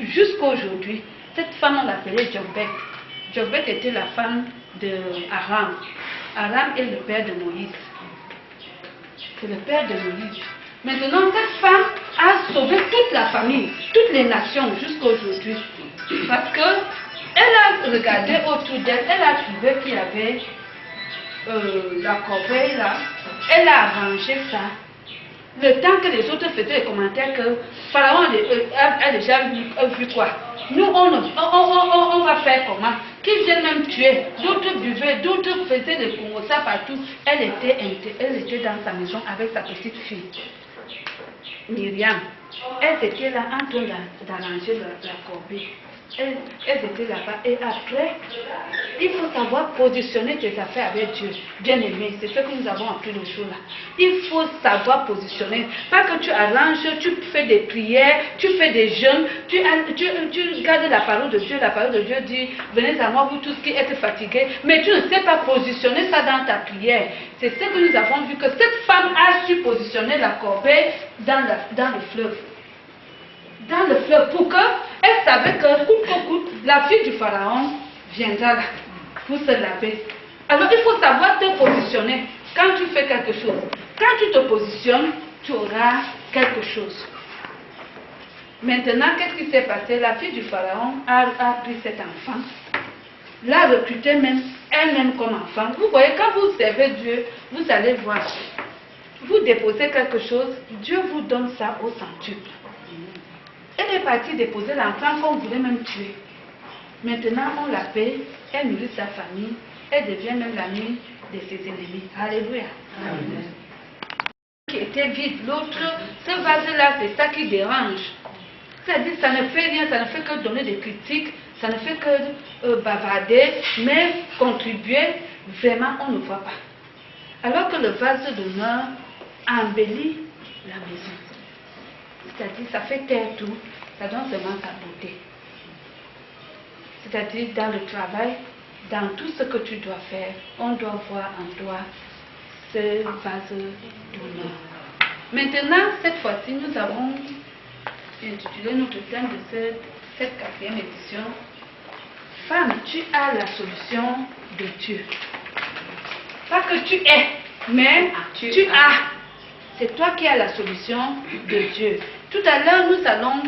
jusqu'à aujourd'hui, cette femme, on l'appelait Jochebed. Jochebed était la femme de Aram. Aram est le père de Moïse. C'est le père de Moïse. Maintenant, cette femme a sauvé toute la famille, toutes les nations jusqu'à aujourd'hui. Parce que elle a regardé autour d'elle, elle a trouvé qu'il y avait la corbeille là. Elle a arrangé ça. Le temps que les autres faisaient les commentaires que Pharaon a déjà vu quoi. Nous, on va faire comment? Qu'ils viennent même tuer. D'autres buvaient, d'autres faisaient des congos, ça partout. Elle était dans sa maison avec sa petite fille. Myriam, elles étaient là en train d'arranger la corbeille. Elles étaient là-bas. Et après, il faut savoir positionner tes affaires avec Dieu. Bien aimé, c'est ce que nous avons appris le jour là. Il faut savoir positionner. Pas que tu arranges, tu fais des prières, tu fais des jeûnes, tu gardes la parole de Dieu. La parole de Dieu dit, venez à moi vous tous qui êtes fatigués. Mais tu ne sais pas positionner ça dans ta prière. C'est ce que nous avons vu, que cette femme a su positionner la corbeille dans le fleuve. Dans le fleuve, pour qu'elle savait que coûte, la fille du pharaon viendra là pour se laver. Alors il faut savoir te positionner quand tu fais quelque chose. Quand tu te positionnes, tu auras quelque chose. Maintenant, qu'est-ce qui s'est passé? La fille du pharaon a pris cet enfant, l'a recruté même elle-même comme enfant. Vous voyez, quand vous servez Dieu, vous allez voir. Vous déposez quelque chose, Dieu vous donne ça au centuple. Elle est partie déposer l'enfant qu'on voulait même tuer. Maintenant, on la paie, elle nourrit sa famille, elle devient même l'amie de ses ennemis. Alléluia. Amen. Qui était vide, l'autre, ce vase-là, c'est ça qui dérange. C'est-à-dire, ça ne fait rien, ça ne fait que donner des critiques, ça ne fait que bavarder, mais contribuer, vraiment, on ne voit pas. Alors que le vase d'honneur embellit la maison. C'est-à-dire, ça fait taire tout, ça donne seulement sa beauté. C'est-à-dire, dans le travail, dans tout ce que tu dois faire, on doit voir en toi ce vase d'honneur. Maintenant, cette fois-ci, nous avons intitulé notre thème de cette 4e édition. Femme, tu as la solution de Dieu. Pas que tu es, mais tu as. C'est toi qui as la solution de Dieu. Tout à l'heure, nous allons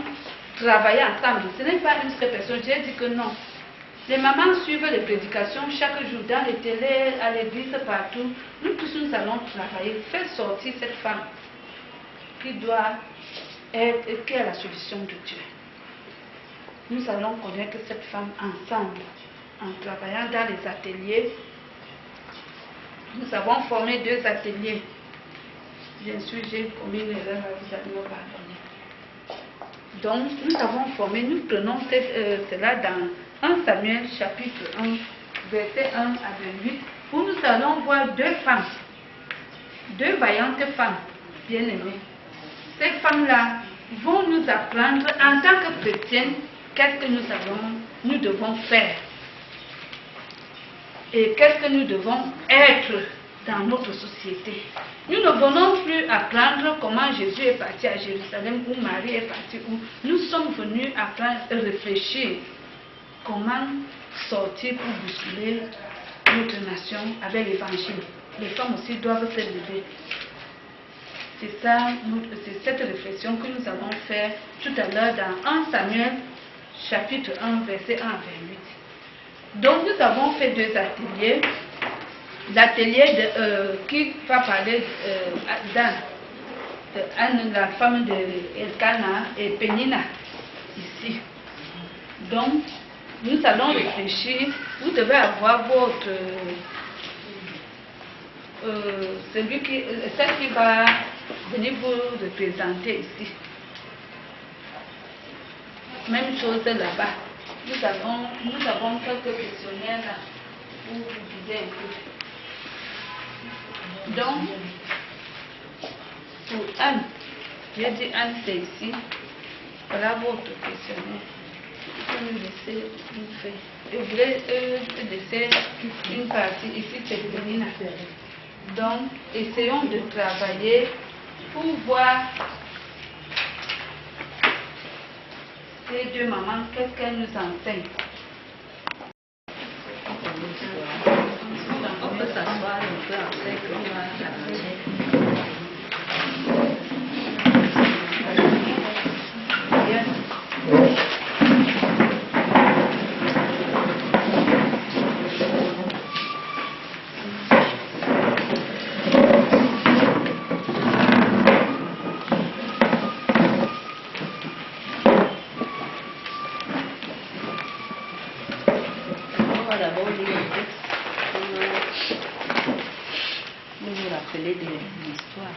travailler ensemble. Ce n'est pas une seule personne. J'ai dit que non. Les mamans suivent les prédications chaque jour dans les télés, à l'église, partout. Nous tous, nous allons travailler. Faire sortir cette femme qui a la solution de Dieu. Nous allons connaître cette femme ensemble, en travaillant dans les ateliers. Nous avons formé 2 ateliers. Bien sûr, j'ai commis une erreur, vous allez me pardonner. Donc, nous avons formé, nous prenons cela dans 1 Samuel chapitre 1, verset 1 à 28, où nous allons voir 2 femmes, 2 vaillantes femmes, bien aimées. Ces femmes-là vont nous apprendre en tant que chrétiennes qu'est-ce que nous devons faire et qu'est-ce que nous devons être dans notre société. Nous ne venons plus apprendre comment Jésus est parti à Jérusalem, où Marie est partie, où nous sommes venus apprendre et réfléchir comment sortir pour bousculer notre nation avec l'évangile. Les femmes aussi doivent se lever. C'est ça, c'est cette réflexion que nous allons faire tout à l'heure dans 1 Samuel chapitre 1, verset 1 à 28. Donc nous avons fait 2 ateliers. L'atelier qui va parler d'Anne, la femme de Elkana et Pénina, ici. Donc, nous allons réfléchir. Vous devez avoir votre... celle qui va venir vous représenter ici. Même chose là-bas. Nous avons quelques questionnaires là, où vous disiez un peu. Donc, pour Anne, j'ai dit Anne, c'est ici. Voilà votre questionnaire. Vous pouvez nous laisser une feuille. Et vous voulez laisser une partie. Ici, c'est Pénina. Donc, essayons de travailler pour voir Ces deux mamans, qu'est-ce qu'elles nous enseignent? On peut s'asseoir un peu après que tu vas avancer. D'abord lire le texte pour nous rappeler de l'histoire.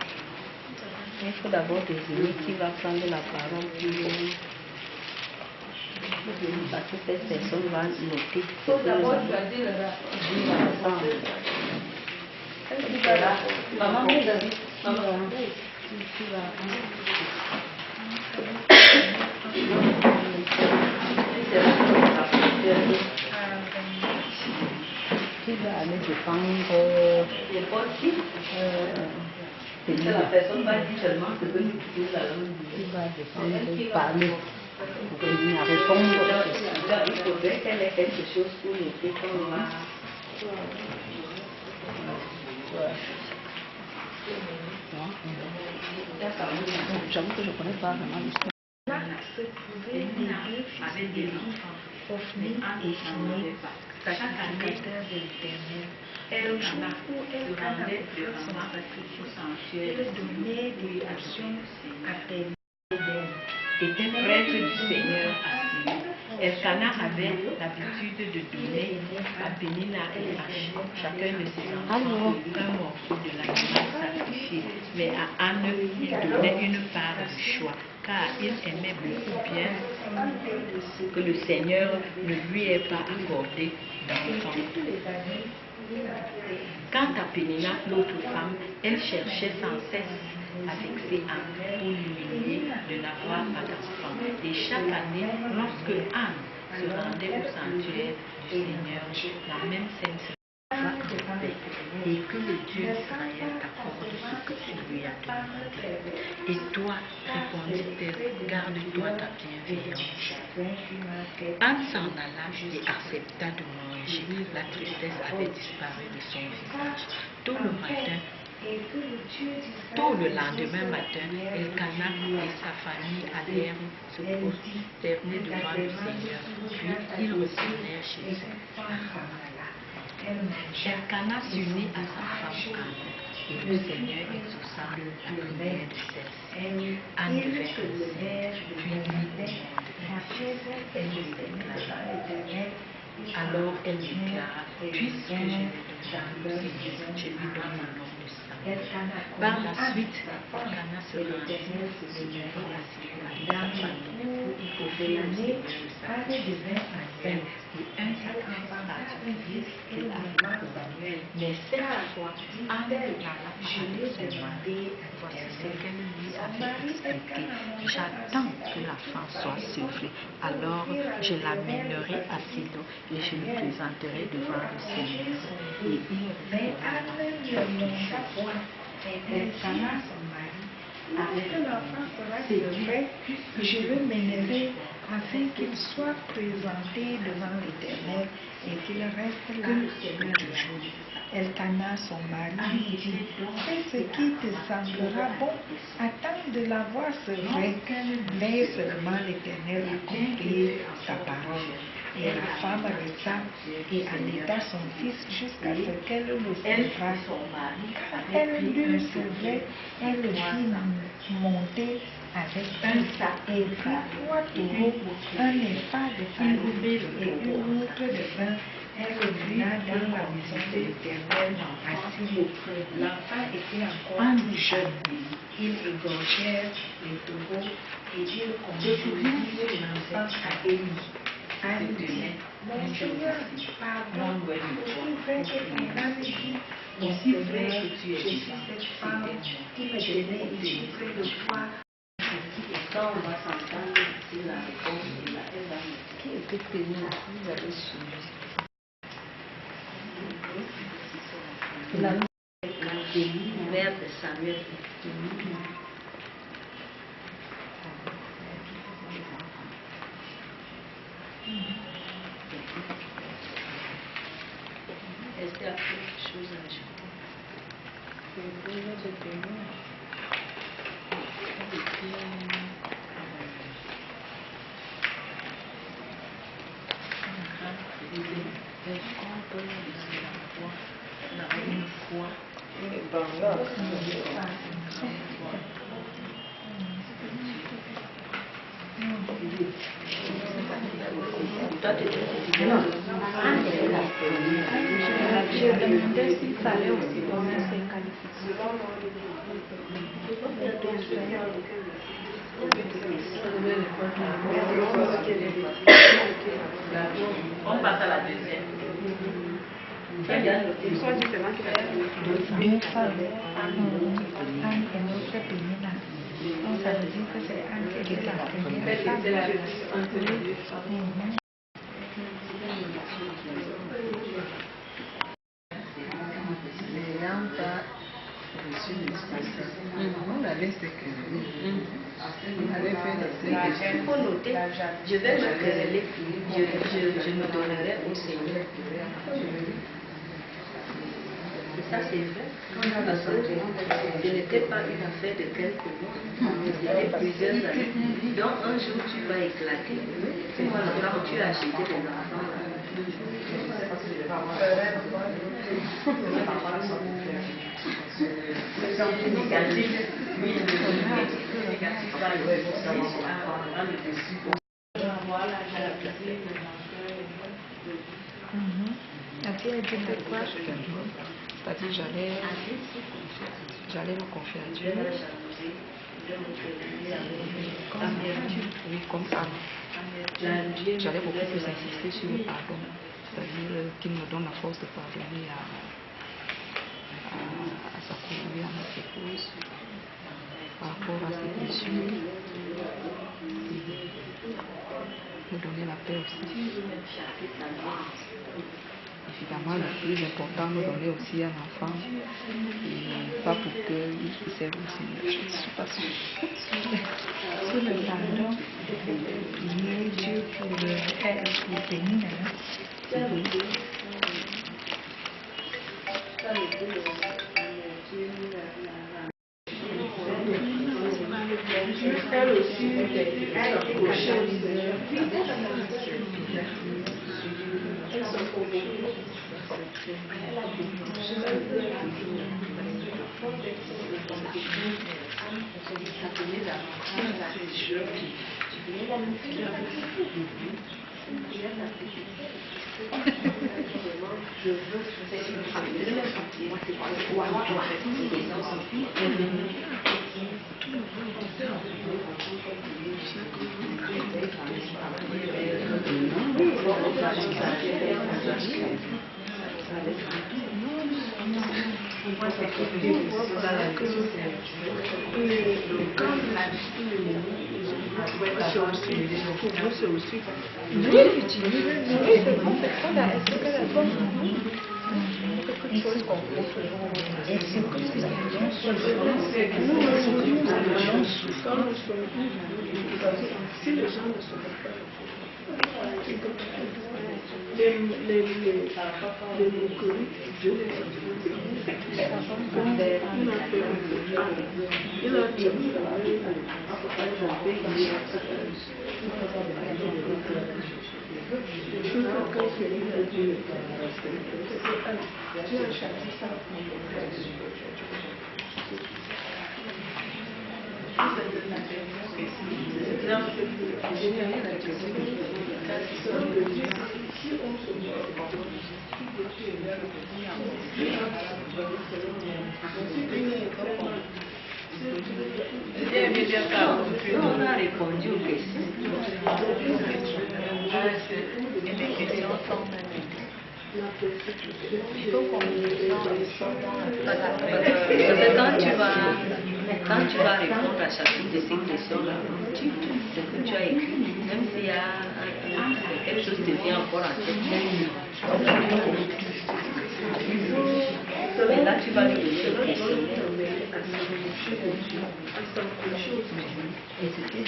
Il faut d'abord désigner qui va prendre la parole parce que cette personne va noter. Il faut d'abord choisir ensemble. Maman, vous avez qui va aller défendre les potes. la personne va dire seulement ce que nous pouvons la langue. Qui va défendre, parler, pour venir répondre. Il faudrait qu'elle ait quelque chose pour noter quand on va. J'avoue que je ne connais pas vraiment l'histoire. Se trouver les deux fils d'Élie, Ophni et Phiné, sacrificateurs de l'Éternel. Le jour où Elkana offrait son sacrifice, il donnait des portions à Pénédel. Était prêtre du Seigneur à Silo. Elkana avait l'habitude de donner à Pénina et à chacun de ses enfants un morceau de l'animal sacrifié. Mais à Anne, il donnait une part du choix, car il aimait beaucoup bien que le Seigneur ne lui ait pas accordé d'enfant. Quant à Pénina, l'autre femme, elle cherchait sans cesse à vexer Anne pour l'humilier de n'avoir pas d'enfant. Et chaque année, lorsque Anne se rendait au sanctuaire du Seigneur, la même scène se répétait. Et que le Dieu d'Israël t'accorde ce que tu lui as demandé. Et toi, répondit-elle, garde-toi ta bienveillance. Anne s'en alla et accepta de manger. La tristesse avait disparu de son visage. Tôt le lendemain matin, Elkana et sa famille allèrent se prosterner devant le Seigneur. Puis ils retournèrent chez eux. Elkana s'unit à sa femme Anne, et le Seigneur exauça la prière de celle-ci. Anne devait enceinte, puis alors elle déclara, puisque je l'ai demandé, je lui donne le nom de Samuel. Par la suite, Elkana se rendit à Silo avec sa famille pour offrir au Seigneur le sacrifice annuel et un sacrifice particulier qu'il avait promis. Mais cette fois, Anne n'alla pas avec son mari. Voici ce qu'elle lui avait expliqué. J'attends que la femme soit sevrée, alors je l'amènerai à Silo et je le présenterai devant le Seigneur. Et il refera Elkana, son mari, avec l'enfant sera sevré, je le mènerai afin qu'il soit présenté devant l'Éternel et qu'il reste là toujours. Elkana, son mari, lui dit, fais ce qui te semblera bon, attends de l'avoir sevré, mais seulement l'Éternel accomplit sa parole. Et la femme resta et allaita son fils jusqu'à ce qu'elle le sévra. Quand elle l'eut sevré, elle le fit monter avec un sac et prit 3 taureaux, un épha de farine et une outre de vin. Elle le mena dans la maison de l'Éternel à Silo. L'enfant était encore tout jeune. Ils égorgèrent les taureaux et ils conduisirent l'enfant à Élie. Anne dit, mon Seigneur, pardon, aussi vrai que ton âme dit, aussi vrai que tu es, je suis cette femme qui me donnait ici près de toi. Quand on va s'entendre sur la réponse, elle va me dire qui était Pénina, vous avez suivi. La mère de Samuel. Est-ce qu'il y a quelque chose à ajouter? Je demandais s'il fallait aussi donner ses qualifications. On passe à la deuxième. Deux femmes, Anne et notre Pénina. Donc ça veut dire que c'est Anne qui était la première femme. N'ayant pas reçu l'instruction, on allait s'écrire. On avait fait des questions. Il faut noter, je vais me quereller, je me donnerai au Seigneur. Et ça c'est vrai, parce que ce n'était pas une affaire de quelques mois, c'était plusieurs années. Donc un jour tu vas éclater, quand tu as acheté des enfants. C'est-à-dire j'allais me confier à Dieu. Oui, comme ça. J'allais beaucoup plus insister sur le pardon. C'est-à-dire qu'il me donne la force de pardonner à sa cousine, à notre épouse, par rapport à ses blessures. Me donner la paix aussi. Évidemment, le plus important, nous donner aussi un enfant, et pas pour qu'il serve aussi. Je ne suis pas sûre. Sur le pardon, Dieu pour le Pénina. Elle aussi, elle a approché c'est aussi. Si les gens ne sont pas les moqueries, Dieu les il a dit On a répondu aux questions. Et les questions sont il faut qu'on quand tu vas répondre à chacune de ces questions-là, ce que tu as écrit, même s'il y a quelque chose qui vient encore en tête, mais là tu vas lui donner le questionnaire. Et c'était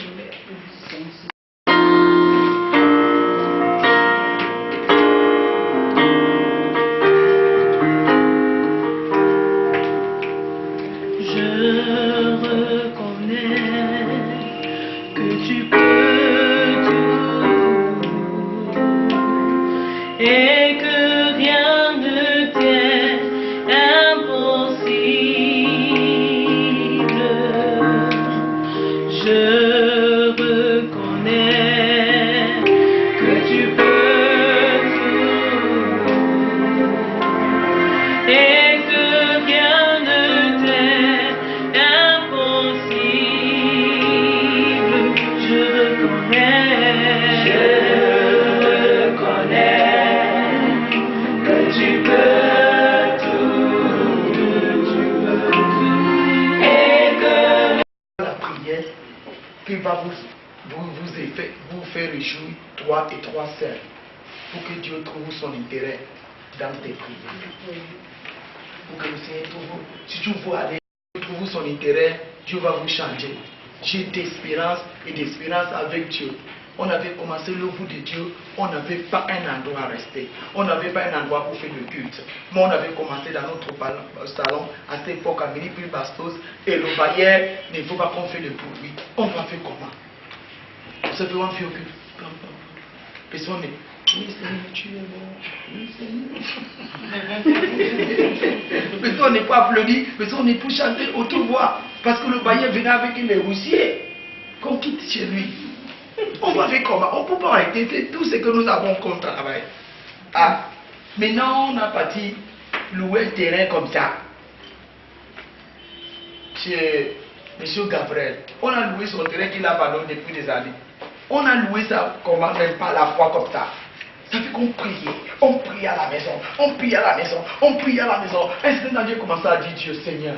réjouis, toi et toi seul, pour que Dieu trouve son intérêt dans tes prières. Pour que le Seigneur trouve, si tu veux aller trouver son intérêt, Dieu va vous changer. J'ai d'espérance et d'espérance avec Dieu. On avait commencé l'œuvre de Dieu, on n'avait pas un endroit à rester. On n'avait pas un endroit pour faire le culte. Mais on avait commencé dans notre salon, à cette époque, à Mélipil Bastos, et le bailleur ne veut pas qu'on fasse le bruit. On va faire comment? On se fait un vieux culte. Personne n'est. Oui, Seigneur, tu es bon. Oui, Seigneur. Personne n'est pas applaudi, personne n'est pour chanter autour voix. Parce que le bailleur venait avec les roussiers qu'on quitte chez lui. On va faire comment? On ne peut pas arrêter. C'est tout ce que nous avons comme travail. Ah, maintenant, on a parti louer un terrain comme ça. Chez M. Gabriel. On a loué son terrain qu'il a abandonné depuis des années. On a loué ça comment, même pas la foi comme ça. Ça fait qu'on priait. On prie à la maison. On prie à la maison. On prie à la maison. Est-ce que Dieu commence à dire, Dieu Seigneur,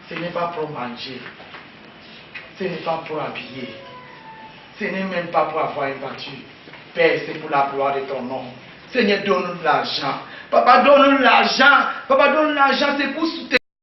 ce n'est pas pour manger. Ce n'est pas pour habiller. Ce n'est même pas pour avoir une voiture. Père, c'est pour la gloire de ton nom. Seigneur, donne-nous l'argent. Papa, donne-nous l'argent. Papa, donne-nous l'argent, c'est pour soutenir.